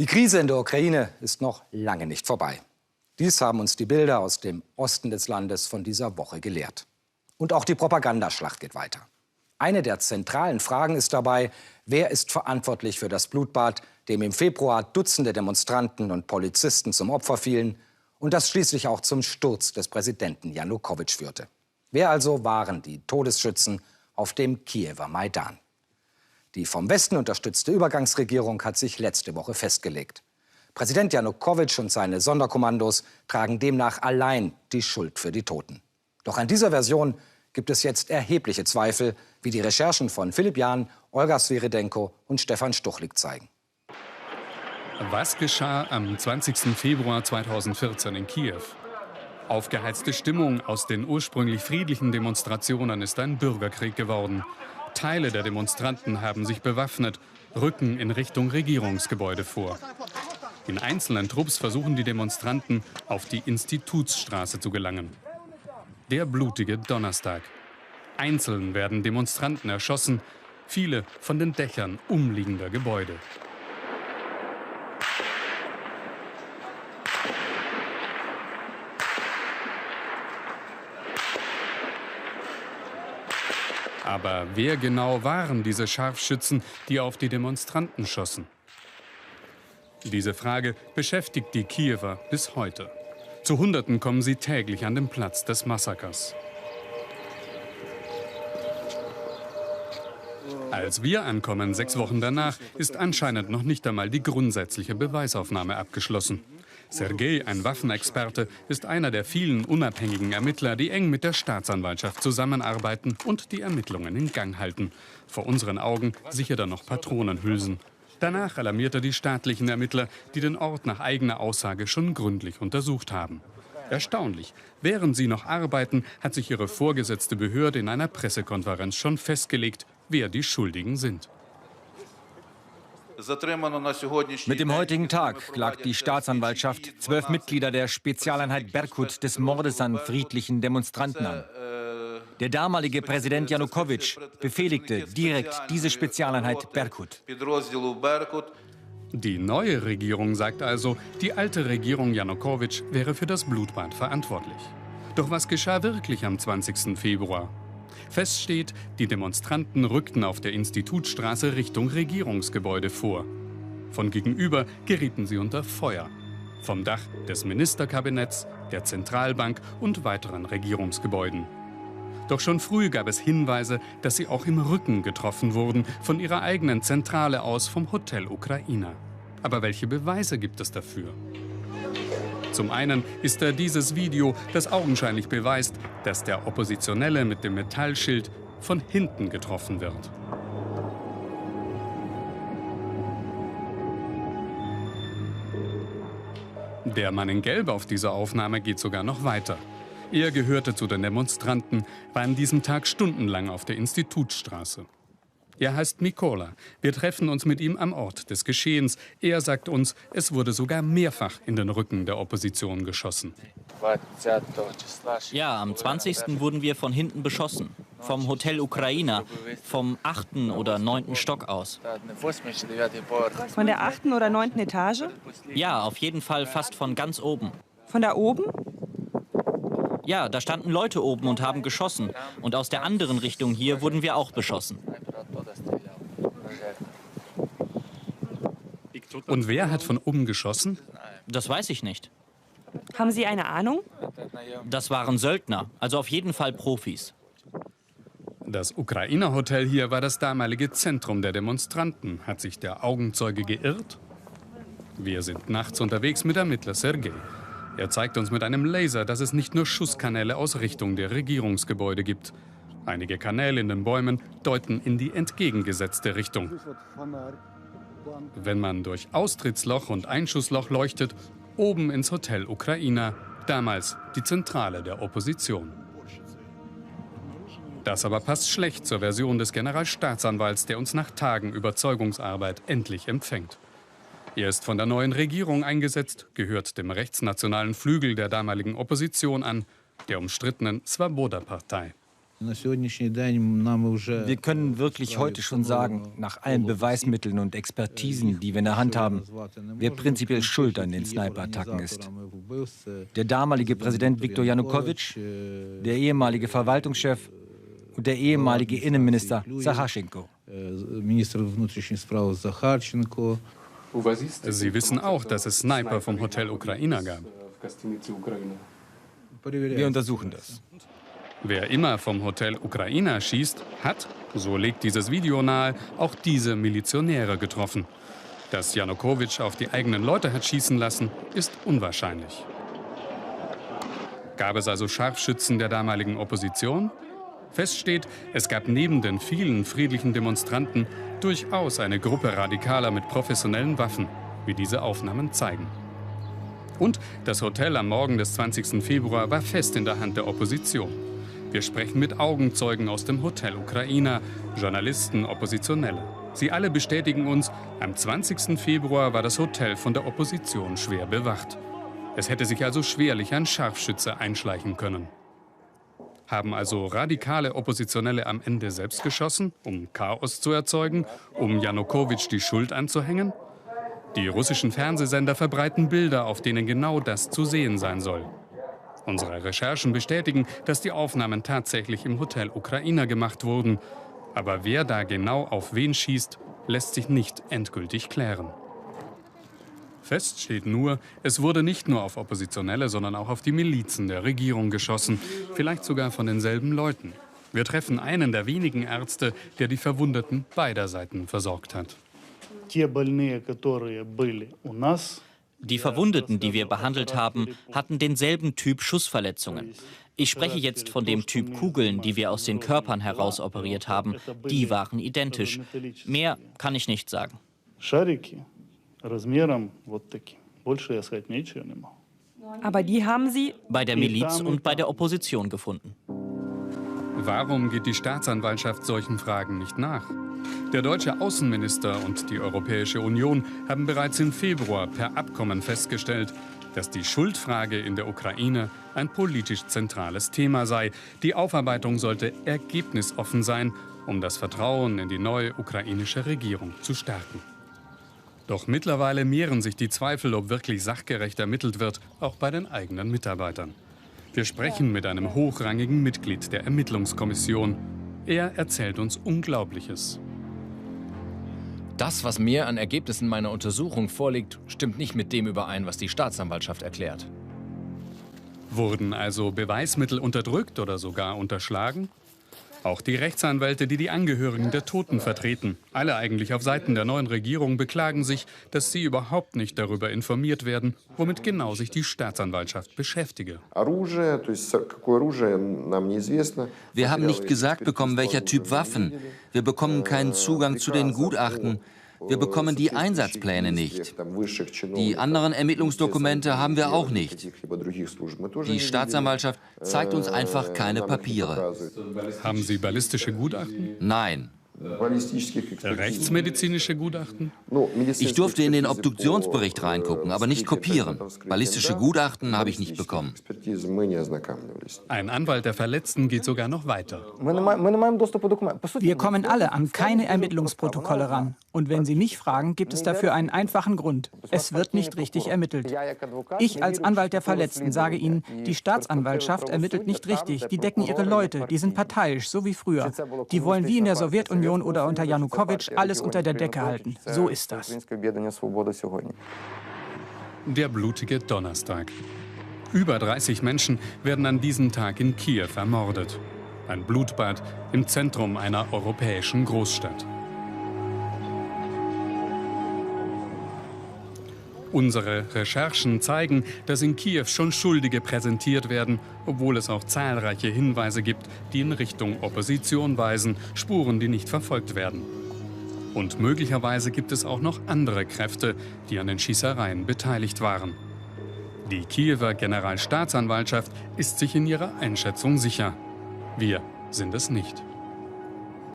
Die Krise in der Ukraine ist noch lange nicht vorbei. Dies haben uns die Bilder aus dem Osten des Landes von dieser Woche gelehrt. Und auch die Propagandaschlacht geht weiter. Eine der zentralen Fragen ist dabei, wer ist verantwortlich für das Blutbad, dem im Februar Dutzende Demonstranten und Polizisten zum Opfer fielen und das schließlich auch zum Sturz des Präsidenten Janukowitsch führte. Wer also waren die Todesschützen auf dem Kiewer Maidan? Die vom Westen unterstützte Übergangsregierung hat sich letzte Woche festgelegt. Präsident Janukowitsch und seine Sonderkommandos tragen demnach allein die Schuld für die Toten. Doch an dieser Version gibt es jetzt erhebliche Zweifel, wie die Recherchen von Philipp Jahn, Olga Sviredenko und Stefan Stuchlik zeigen. Was geschah am 20. Februar 2014 in Kiew? Aufgeheizte Stimmung aus den ursprünglich friedlichen Demonstrationen ist ein Bürgerkrieg geworden. Teile der Demonstranten haben sich bewaffnet, rücken in Richtung Regierungsgebäude vor. In einzelnen Trupps versuchen die Demonstranten, auf die Institutsstraße zu gelangen. Der blutige Donnerstag. Einzeln werden Demonstranten erschossen, viele von den Dächern umliegender Gebäude. Aber wer genau waren diese Scharfschützen, die auf die Demonstranten schossen? Diese Frage beschäftigt die Kiewer bis heute. Zu Hunderten kommen sie täglich an den Platz des Massakers. Als wir ankommen, 6 Wochen danach, ist anscheinend noch nicht einmal die grundsätzliche Beweisaufnahme abgeschlossen. Sergei, ein Waffenexperte, ist einer der vielen unabhängigen Ermittler, die eng mit der Staatsanwaltschaft zusammenarbeiten und die Ermittlungen in Gang halten. Vor unseren Augen sichert er noch Patronenhülsen. Danach alarmiert er die staatlichen Ermittler, die den Ort nach eigener Aussage schon gründlich untersucht haben. Erstaunlich, während sie noch arbeiten, hat sich ihre vorgesetzte Behörde in einer Pressekonferenz schon festgelegt, wer die Schuldigen sind. Mit dem heutigen Tag klagt die Staatsanwaltschaft 12 Mitglieder der Spezialeinheit Berkut des Mordes an friedlichen Demonstranten an. Der damalige Präsident Janukowitsch befehligte direkt diese Spezialeinheit Berkut. Die neue Regierung sagt also, die alte Regierung Janukowitsch wäre für das Blutbad verantwortlich. Doch was geschah wirklich am 20. Februar? Fest steht, die Demonstranten rückten auf der Institutsstraße Richtung Regierungsgebäude vor. Von gegenüber gerieten sie unter Feuer. Vom Dach des Ministerkabinetts, der Zentralbank und weiteren Regierungsgebäuden. Doch schon früh gab es Hinweise, dass sie auch im Rücken getroffen wurden, von ihrer eigenen Zentrale aus vom Hotel Ukraina. Aber welche Beweise gibt es dafür? Zum einen ist da dieses Video, das augenscheinlich beweist, dass der Oppositionelle mit dem Metallschild von hinten getroffen wird. Der Mann in Gelb auf dieser Aufnahme geht sogar noch weiter. Er gehörte zu den Demonstranten, war an diesem Tag stundenlang auf der Institutsstraße. Er heißt Mikola. Wir treffen uns mit ihm am Ort des Geschehens. Er sagt uns, es wurde sogar mehrfach in den Rücken der Opposition geschossen. Ja, am 20. wurden wir von hinten beschossen. Vom Hotel Ukraina, vom 8. oder 9. Stock aus. Von der 8. oder 9. Etage? Ja, auf jeden Fall fast von ganz oben. Von da oben? Ja, da standen Leute oben und haben geschossen. Und aus der anderen Richtung hier wurden wir auch beschossen. Und wer hat von oben geschossen? Das weiß ich nicht. Haben Sie eine Ahnung? Das waren Söldner, also auf jeden Fall Profis. Das Ukrainer-Hotel hier war das damalige Zentrum der Demonstranten. Hat sich der Augenzeuge geirrt? Wir sind nachts unterwegs mit Ermittler Sergei. Er zeigt uns mit einem Laser, dass es nicht nur Schusskanäle aus Richtung der Regierungsgebäude gibt. Einige Kanäle in den Bäumen deuten in die entgegengesetzte Richtung. Wenn man durch Austrittsloch und Einschussloch leuchtet, oben ins Hotel Ukraina, damals die Zentrale der Opposition. Das aber passt schlecht zur Version des Generalstaatsanwalts, der uns nach Tagen Überzeugungsarbeit endlich empfängt. Er ist von der neuen Regierung eingesetzt, gehört dem rechtsnationalen Flügel der damaligen Opposition an, der umstrittenen Swoboda-Partei. Wir können wirklich heute schon sagen, nach allen Beweismitteln und Expertisen, die wir in der Hand haben, wer prinzipiell schuld an den Sniper-Attacken ist. Der damalige Präsident Viktor Janukowitsch, der ehemalige Verwaltungschef und der ehemalige Innenminister Sachaschenko. Sie wissen auch, dass es Sniper vom Hotel Ukraina gab. Wir untersuchen das. Wer immer vom Hotel Ukraina schießt, hat, so legt dieses Video nahe, auch diese Milizionäre getroffen. Dass Janukowitsch auf die eigenen Leute hat schießen lassen, ist unwahrscheinlich. Gab es also Scharfschützen der damaligen Opposition? Fest steht, es gab neben den vielen friedlichen Demonstranten durchaus eine Gruppe Radikaler mit professionellen Waffen, wie diese Aufnahmen zeigen. Und das Hotel am Morgen des 20. Februar war fest in der Hand der Opposition. Wir sprechen mit Augenzeugen aus dem Hotel Ukraina, Journalisten, Oppositionelle. Sie alle bestätigen uns, am 20. Februar war das Hotel von der Opposition schwer bewacht. Es hätte sich also schwerlich ein Scharfschütze einschleichen können. Haben also radikale Oppositionelle am Ende selbst geschossen, um Chaos zu erzeugen, um Janukowitsch die Schuld anzuhängen? Die russischen Fernsehsender verbreiten Bilder, auf denen genau das zu sehen sein soll. Unsere Recherchen bestätigen, dass die Aufnahmen tatsächlich im Hotel Ukraina gemacht wurden. Aber wer da genau auf wen schießt, lässt sich nicht endgültig klären. Fest steht nur, es wurde nicht nur auf Oppositionelle, sondern auch auf die Milizen der Regierung geschossen. Vielleicht sogar von denselben Leuten. Wir treffen einen der wenigen Ärzte, der die Verwundeten beider Seiten versorgt hat. Die Verwundeten, die wir behandelt haben, hatten denselben Typ Schussverletzungen. Ich spreche jetzt von dem Typ Kugeln, die wir aus den Körpern heraus operiert haben. Die waren identisch. Mehr kann ich nicht sagen. Aber die haben Sie Bei der Miliz und bei der Opposition gefunden. Warum geht die Staatsanwaltschaft solchen Fragen nicht nach? Der deutsche Außenminister und die Europäische Union haben bereits im Februar per Abkommen festgestellt, dass die Schuldfrage in der Ukraine ein politisch zentrales Thema sei. Die Aufarbeitung sollte ergebnisoffen sein, um das Vertrauen in die neue ukrainische Regierung zu stärken. Doch mittlerweile mehren sich die Zweifel, ob wirklich sachgerecht ermittelt wird, auch bei den eigenen Mitarbeitern. Wir sprechen mit einem hochrangigen Mitglied der Ermittlungskommission. Er erzählt uns Unglaubliches. Das, was mir an Ergebnissen meiner Untersuchung vorliegt, stimmt nicht mit dem überein, was die Staatsanwaltschaft erklärt. Wurden also Beweismittel unterdrückt oder sogar unterschlagen? Auch die Rechtsanwälte, die die Angehörigen der Toten vertreten, alle eigentlich auf Seiten der neuen Regierung, beklagen sich, dass sie überhaupt nicht darüber informiert werden, womit genau sich die Staatsanwaltschaft beschäftige. Wir haben nicht gesagt bekommen, welcher Typ Waffen. Wir bekommen keinen Zugang zu den Gutachten. Wir bekommen die Einsatzpläne nicht. Die anderen Ermittlungsdokumente haben wir auch nicht. Die Staatsanwaltschaft zeigt uns einfach keine Papiere. Haben Sie ballistische Gutachten? Nein. Rechtsmedizinische Gutachten? Ich durfte in den Obduktionsbericht reingucken, aber nicht kopieren. Ballistische Gutachten habe ich nicht bekommen. Ein Anwalt der Verletzten geht sogar noch weiter. Wir kommen alle an keine Ermittlungsprotokolle ran. Und wenn Sie mich fragen, gibt es dafür einen einfachen Grund. Es wird nicht richtig ermittelt. Ich als Anwalt der Verletzten sage Ihnen, die Staatsanwaltschaft ermittelt nicht richtig. Die decken ihre Leute, die sind parteiisch, so wie früher. Die wollen wie in der Sowjetunion oder unter Janukowitsch alles unter der Decke halten. So ist das. Der blutige Donnerstag. Über 30 Menschen werden an diesem Tag in Kiew ermordet. Ein Blutbad im Zentrum einer europäischen Großstadt. Unsere Recherchen zeigen, dass in Kiew schon Schuldige präsentiert werden, obwohl es auch zahlreiche Hinweise gibt, die in Richtung Opposition weisen, Spuren, die nicht verfolgt werden. Und möglicherweise gibt es auch noch andere Kräfte, die an den Schießereien beteiligt waren. Die Kiewer Generalstaatsanwaltschaft ist sich in ihrer Einschätzung sicher. Wir sind es nicht.